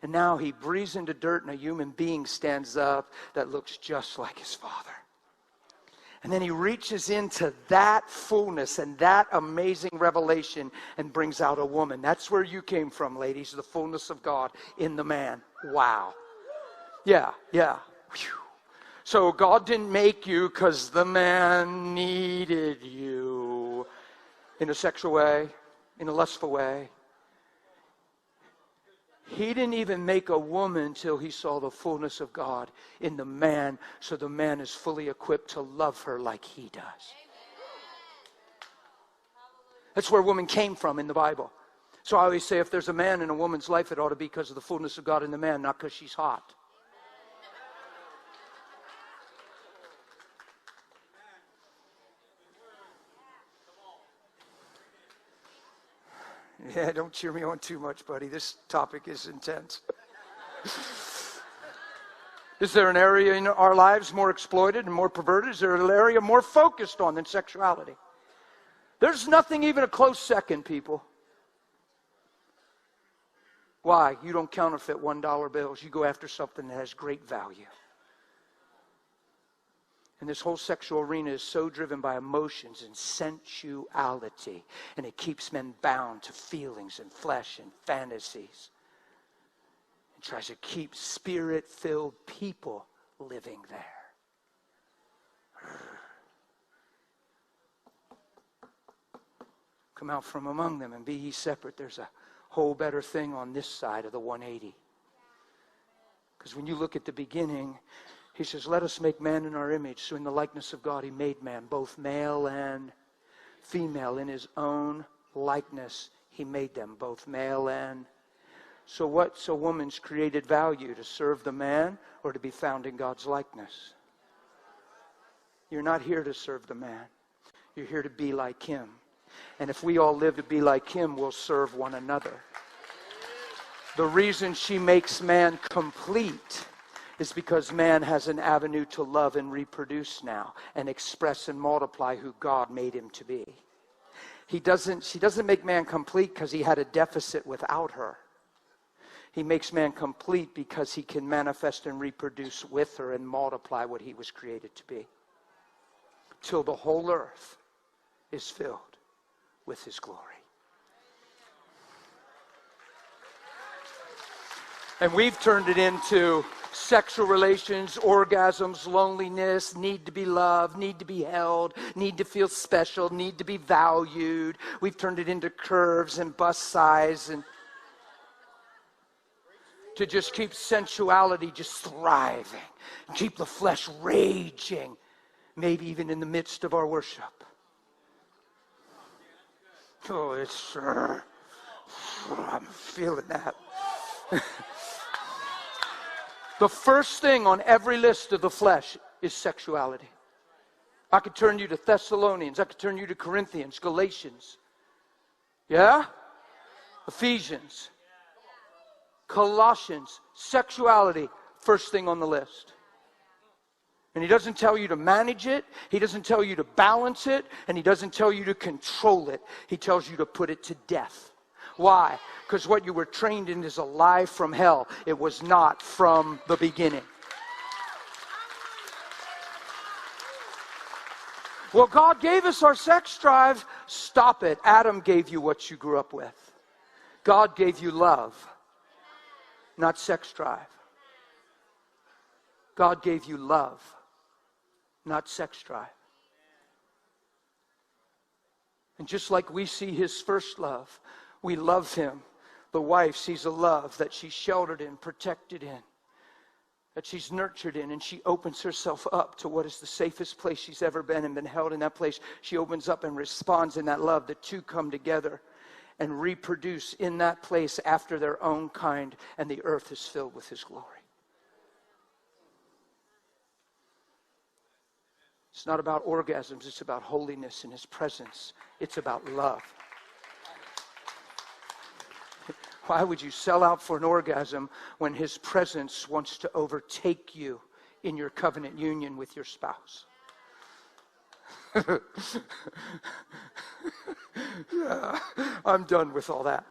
And now he breathes into dirt and a human being stands up that looks just like his father. And then he reaches into that fullness and that amazing revelation and brings out a woman. That's where you came from, ladies, the fullness of God in the man. Wow. Yeah. Whew. So God didn't make you because the man needed you in a sexual way, in a lustful way. He didn't even make a woman till he saw the fullness of God in the man, so the man is fully equipped to love her like he does. That's where woman came from in the Bible. So I always say if there's a man in a woman's life, it ought to be because of the fullness of God in the man, not because she's hot. Yeah, don't cheer me on too much, buddy. This topic is intense. Is there an area in our lives more exploited and more perverted? Is there an area more focused on than sexuality? There's nothing even a close second, people. Why? You don't counterfeit $1 bills. You go after something that has great value. And this whole sexual arena is so driven by emotions and sensuality. And it keeps men bound to feelings and flesh and fantasies. It tries to keep spirit-filled people living there. Come out from among them and be ye separate. There's a whole better thing on this side of the 180. Because when you look at the beginning, he says, let us make man in our image. So in the likeness of God, he made man, both male and female. In his own likeness, he made them, both male and... So what's a woman's created value? To serve the man or to be found in God's likeness? You're not here to serve the man. You're here to be like him. And if we all live to be like him, we'll serve one another. The reason she makes man complete is because man has an avenue to love and reproduce now and express and multiply who God made him to be. She doesn't make man complete because he had a deficit without her. He makes man complete because he can manifest and reproduce with her and multiply what he was created to be. Till the whole earth is filled with his glory. And we've turned it into sexual relations, orgasms, loneliness, need to be loved, need to be held, need to feel special, need to be valued. We've turned it into curves and bust size and to just keep sensuality just thriving and keep the flesh raging, maybe even in the midst of our worship. Oh, it's... I'm feeling that. The first thing on every list of the flesh is sexuality. I could turn you to Thessalonians. I could turn you to Corinthians, Galatians. Yeah? Ephesians. Colossians. Sexuality, first thing on the list. And he doesn't tell you to manage it. He doesn't tell you to balance it. And he doesn't tell you to control it. He tells you to put it to death. Why? Because what you were trained in is a lie from hell. It was not from the beginning. Well, God gave us our sex drive. Stop it. Adam gave you what you grew up with. God gave you love, not sex drive. God gave you love, not sex drive. And just like we see his first love, we love him. The wife sees a love that she's sheltered in, protected in, that she's nurtured in, and she opens herself up to what is the safest place she's ever been and been held in that place. She opens up and responds in that love. The two come together and reproduce in that place after their own kind, and the earth is filled with his glory. It's not about orgasms, it's about holiness in his presence. It's about love. Why would you sell out for an orgasm when his presence wants to overtake you in your covenant union with your spouse? Yeah, I'm done with all that.